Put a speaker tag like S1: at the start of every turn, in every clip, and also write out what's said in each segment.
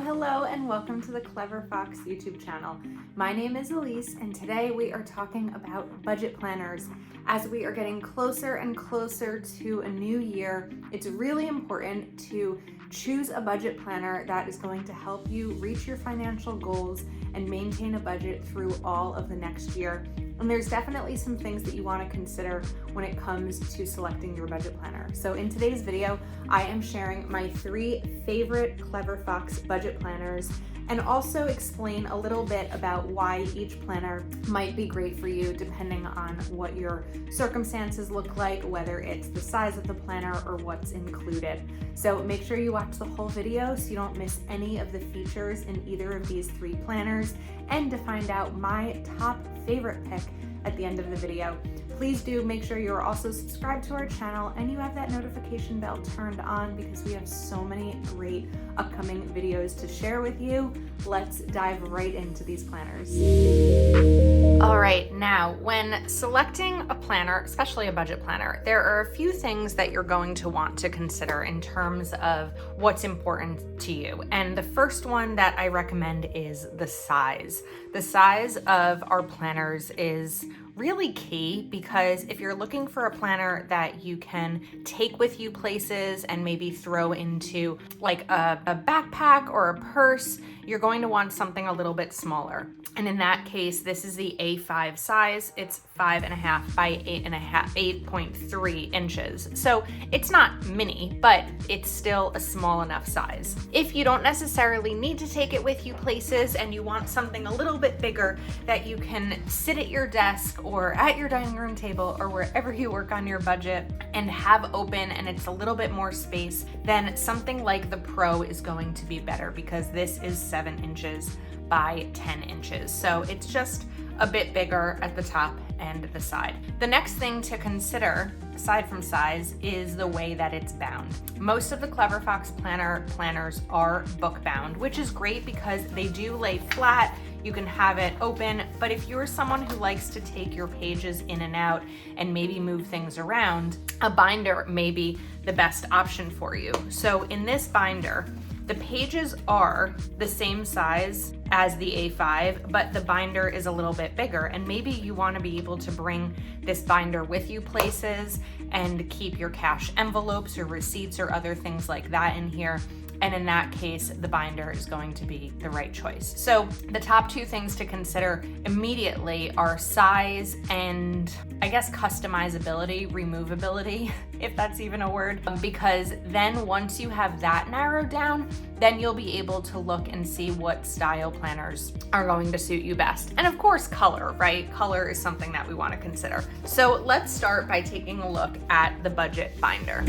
S1: Hello, and welcome to the Clever Fox YouTube channel. My name is Ilysse, and today we are talking about budget planners. As we are getting closer and closer to a new year, it's really important to choose a budget planner that is going to help you reach your financial goals and maintain a budget through all of the next year. And there's definitely some things that you want to consider when it comes to selecting your budget planner. So in today's video, I am sharing my 3 favorite Clever Fox budget planners and also explain a little bit about why each planner might be great for you depending on what your circumstances look like, whether it's the size of the planner or what's included. So make sure you watch the whole video so you don't miss any of the features in either of these 3 planners, and to find out my top favorite pick at the end of the video. Please do make sure you're also subscribed to our channel and you have that notification bell turned on because we have so many great upcoming videos to share with you. Let's dive right into these planners. All right, now when selecting a planner, especially a budget planner, there are a few things that you're going to want to consider in terms of what's important to you. And the first one that I recommend is the size. The size of our planners is really key, because if you're looking for a planner that you can take with you places and maybe throw into like a backpack or a purse, you're going to want something a little bit smaller. And in that case, this is the A5 size. It's 5.5 by 8.3 inches. So it's not mini, but it's still a small enough size. If you don't necessarily need to take it with you places and you want something a little bit bigger that you can sit at your desk or at your dining room table or wherever you work on your budget and have open, and it's a little bit more space, then something like the Pro is going to be better, because this is 7 inches by 10 inches. So it's just a bit bigger at the top and the side. The next thing to consider, aside from size, is the way that it's bound. Most of the Clever Fox planners are book bound, which is great because they do lay flat. You can have it open, but if you're someone who likes to take your pages in and out and maybe move things around, a binder may be the best option for you. So in this binder, the pages are the same size as the A5, but the binder is a little bit bigger, and maybe you want to be able to bring this binder with you places and keep your cash envelopes or receipts or other things like that in here. And in that case, the binder is going to be the right choice. So the top 2 things to consider immediately are size and, I guess, customizability, removability, if that's even a word, because then once you have that narrowed down, then you'll be able to look and see what style planners are going to suit you best. And of course, color, right? Color is something that we want to consider. So let's start by taking a look at the budget binder.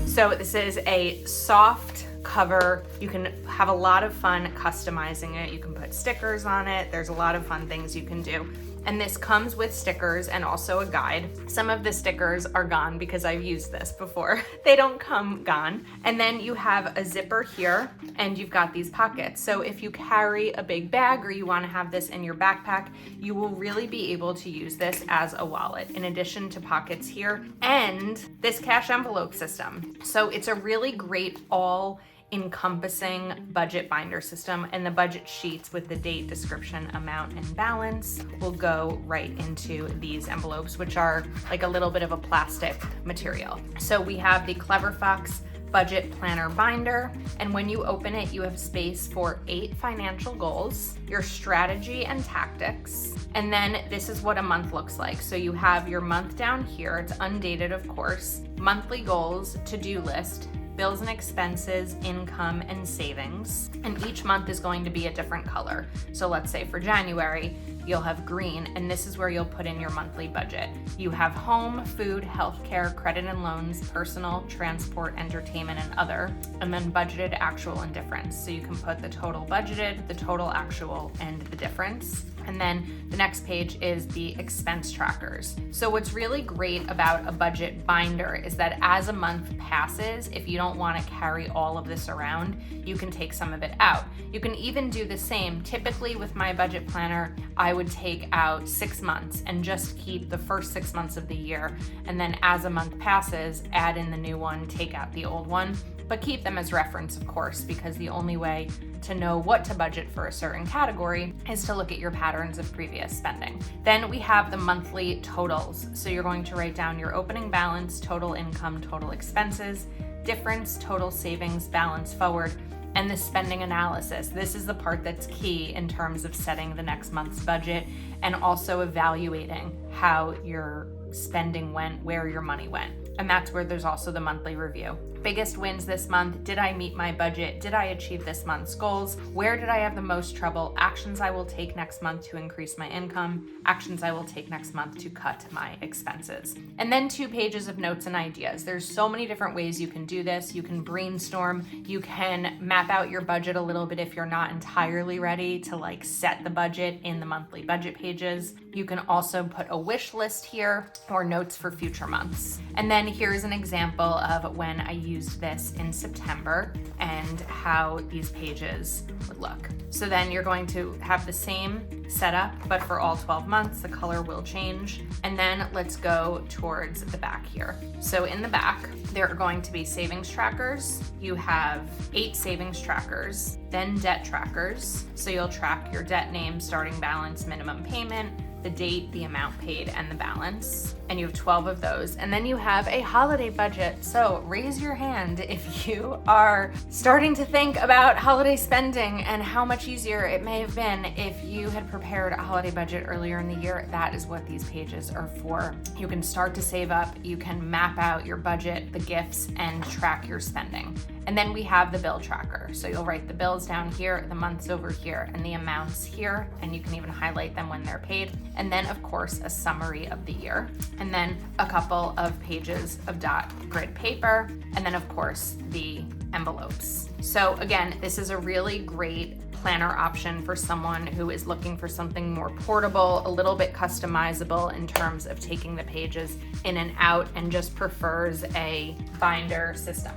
S1: So this is a soft cover. You can have a lot of fun customizing it. You can put stickers on it. There's a lot of fun things you can do. And this comes with stickers and also a guide. Some of the stickers are gone because I've used this before. They don't come gone. And then you have a zipper here, and you've got these pockets. So if you carry a big bag or you want to have this in your backpack, you will really be able to use this as a wallet, in addition to pockets here and this cash envelope system. So it's a really great all-encompassing budget binder system, and the budget sheets with the date, description, amount, and balance will go right into these envelopes, which are like a little bit of a plastic material. So we have the Clever Fox budget planner binder, and when you open it, you have space for 8 financial goals, your strategy and tactics, and then this is what a month looks like. So you have your month down here, it's undated of course, monthly goals, to-do list, bills and expenses, income, and savings. And each month is going to be a different color. So let's say for January, you'll have green, and this is where you'll put in your monthly budget. You have home, food, healthcare, credit and loans, personal, transport, entertainment, and other, and then budgeted, actual, and difference. So you can put the total budgeted, the total actual, and the difference. And then the next page is the expense trackers. So what's really great about a budget binder is that as a month passes, if you don't want to carry all of this around, you can take some of it out. You can even do the same. Typically with my budget planner, I would take out 6 months and just keep the first 6 months of the year. And then as a month passes, add in the new one, take out the old one, but keep them as reference, of course, because the only way to know what to budget for a certain category is to look at your patterns of previous spending. Then we have the monthly totals. So you're going to write down your opening balance, total income, total expenses, difference, total savings, balance forward, and the spending analysis. This is the part that's key in terms of setting the next month's budget and also evaluating how your spending went, where your money went. And that's where there's also the monthly review. Biggest wins this month. Did I meet my budget? Did I achieve this month's goals? Where did I have the most trouble? Actions I will take next month to increase my income. Actions I will take next month to cut my expenses. And then 2 pages of notes and ideas. There's so many different ways you can do this. You can brainstorm. You can map out your budget a little bit if you're not entirely ready to set the budget in the monthly budget pages. You can also put a wish list here or notes for future months. And then here's an example of when I used this in September and how these pages would look. So then you're going to have the same setup, but for all 12 months, the color will change. And then let's go towards the back here. So in the back, there are going to be savings trackers. You have 8 savings trackers, then debt trackers. So you'll track your debt name, starting balance, minimum payment, the date, the amount paid, and the balance. And you have 12 of those. And then you have a holiday budget. So raise your hand if you are starting to think about holiday spending and how much easier it may have been if you had prepared a holiday budget earlier in the year. That is what these pages are for. You can start to save up, you can map out your budget, the gifts, and track your spending. And then we have the bill tracker. So you'll write the bills down here, the months over here, and the amounts here, and you can even highlight them when they're paid. And then of course, a summary of the year. And then a couple of pages of dot grid paper. And then of course, the envelopes. So again, this is a really great planner option for someone who is looking for something more portable, a little bit customizable in terms of taking the pages in and out, and just prefers a binder system.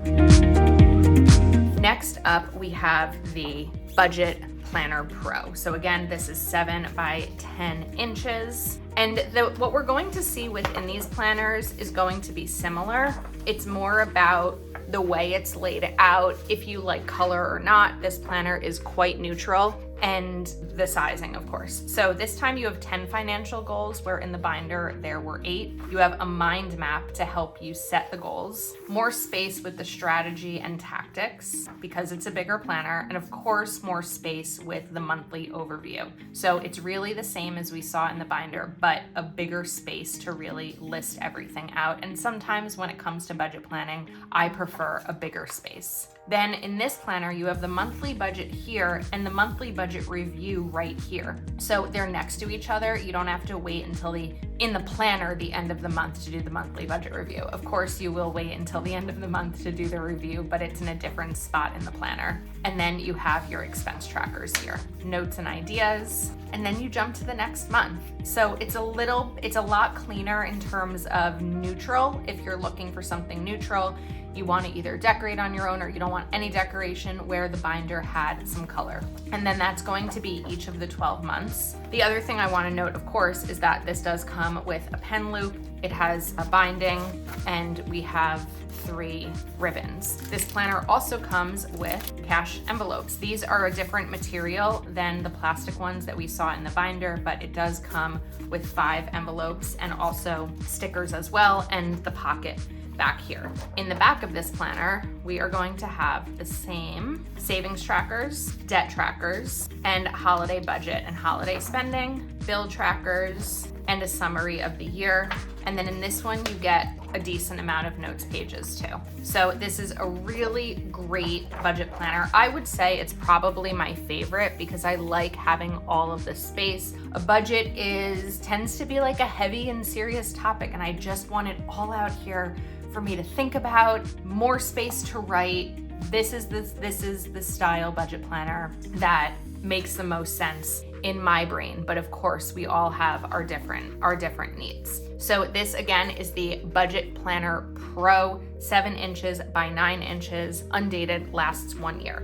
S1: Next up, we have the Budget Planner Pro. So again, this is 7 by 10 inches. And what we're going to see within these planners is going to be similar. It's more about the way it's laid out. If you like color or not, this planner is quite neutral, and the sizing, of course. So this time you have 10 financial goals, where in the binder there were 8. You have a mind map to help you set the goals, more space with the strategy and tactics because it's a bigger planner, and of course more space with the monthly overview. So it's really the same as we saw in the binder, but a bigger space to really list everything out. And sometimes when it comes to budget planning, I prefer a bigger space. Then in this planner, you have the monthly budget here and the monthly budget review right here. So they're next to each other. You don't have to wait until in the planner, the end of the month to do the monthly budget review. Of course, you will wait until the end of the month to do the review, but it's in a different spot in the planner. And then you have your expense trackers here, notes and ideas, and then you jump to the next month. So it's a lot cleaner in terms of neutral. If you're looking for something neutral, you want to either decorate on your own or you don't want any decoration, where the binder had some color. And then that's going to be each of the 12 months. The other thing I want to note, of course, is that this does come with a pen loop. It has a binding, and we have 3 ribbons. This planner also comes with cash envelopes. These are a different material than the plastic ones that we saw in the binder, but it does come with 5 envelopes and also stickers as well, and the pocket back here. In the back of this planner, we are going to have the same savings trackers, debt trackers, and holiday budget and holiday spending, bill trackers, and a summary of the year. And then in this one, you get a decent amount of notes pages too. So this is a really great budget planner. I would say it's probably my favorite because I like having all of the space. A budget tends to be like a heavy and serious topic, and I just want it all out here for me to think about, more space to write. This is the style budget planner that makes the most sense in my brain, but of course we all have our different needs. So this again is the Budget Planner Pro, 7 inches by 9 inches, undated, lasts 1 year.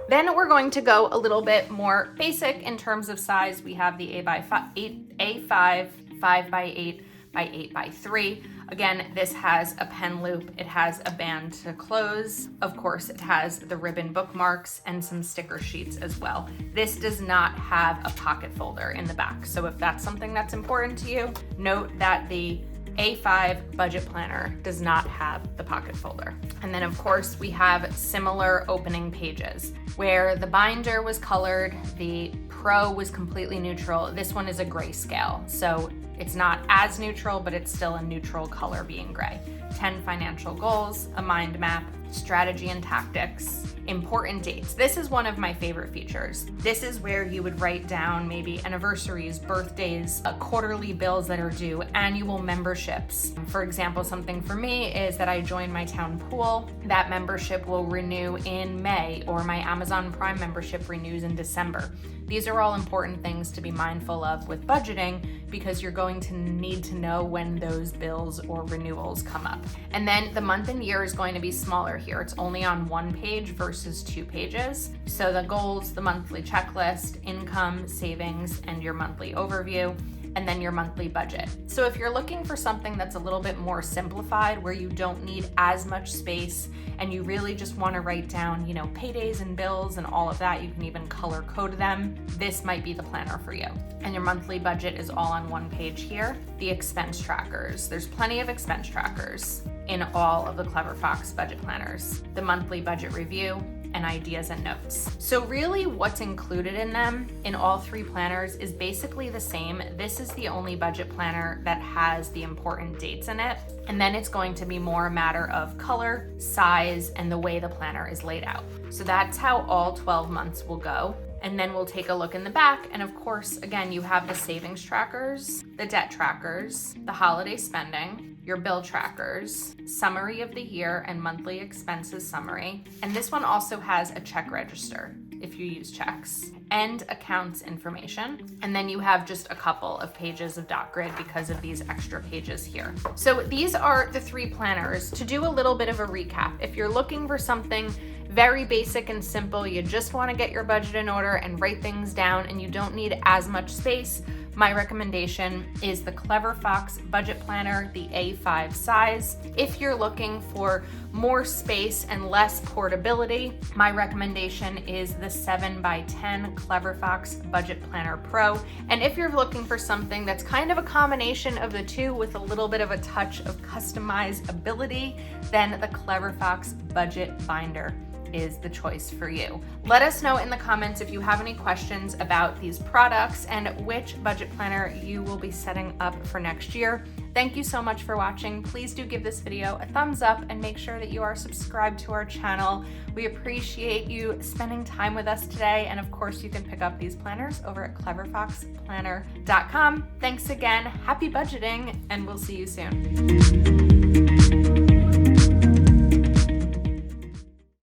S1: Then we're going to go a little bit more basic in terms of size. We have the A5 5 by 8 by 8 by 3. Again, this has a pen loop, it has a band to close. Of course, it has the ribbon bookmarks and some sticker sheets as well. This does not have a pocket folder in the back. So if that's something that's important to you, note that the A5 budget planner does not have the pocket folder. And then of course we have similar opening pages where the binder was colored, the Pro was completely neutral. This one is a grayscale. So it's not as neutral, but it's still a neutral color being gray. 10 financial goals, a mind map, strategy and tactics, important dates. This is one of my favorite features. This is where you would write down maybe anniversaries, birthdays, quarterly bills that are due, annual memberships. For example, something for me is that I joined my town pool. That membership will renew in May, or my Amazon Prime membership renews in December. These are all important things to be mindful of with budgeting because you're going to need to know when those bills or renewals come up. And then the month and year is going to be smaller here. It's only on 1 page versus 2 pages. So the goals, the monthly checklist, income, savings, and your monthly overview, and then your monthly budget. So if you're looking for something that's a little bit more simplified, where you don't need as much space and you really just want to write down, paydays and bills and all of that, you can even color code them, this might be the planner for you. And your monthly budget is all on 1 page here. The expense trackers, there's plenty of expense trackers in all of the Clever Fox budget planners. The monthly budget review, and ideas and notes. So really what's included in them in all 3 planners is basically the same. This is the only budget planner that has the important dates in it. And then it's going to be more a matter of color, size, and the way the planner is laid out. So that's how all 12 months will go. And then we'll take a look in the back. And of course, again, you have the savings trackers, the debt trackers, the holiday spending, your bill trackers, summary of the year and monthly expenses summary. And this one also has a check register if you use checks, and accounts information. And then you have just a couple of pages of dot grid because of these extra pages here. So these are the 3 planners. To do a little bit of a recap, if you're looking for something very basic and simple, you just want to get your budget in order and write things down and you don't need as much space, my recommendation is the Clever Fox Budget Planner, the A5 size. If you're looking for more space and less portability, my recommendation is the 7 by 10 Clever Fox Budget Planner Pro. And if you're looking for something that's kind of a combination of the 2 with a little bit of a touch of customizability, then the Clever Fox Budget Binder is the choice for you. Let us know in the comments if you have any questions about these products and which budget planner you will be setting up for next year. Thank you so much for watching. Please do give this video a thumbs up and make sure that you are subscribed to our channel. We appreciate you spending time with us today. And of course, you can pick up these planners over at cleverfoxplanner.com. Thanks again, happy budgeting, and we'll see you soon.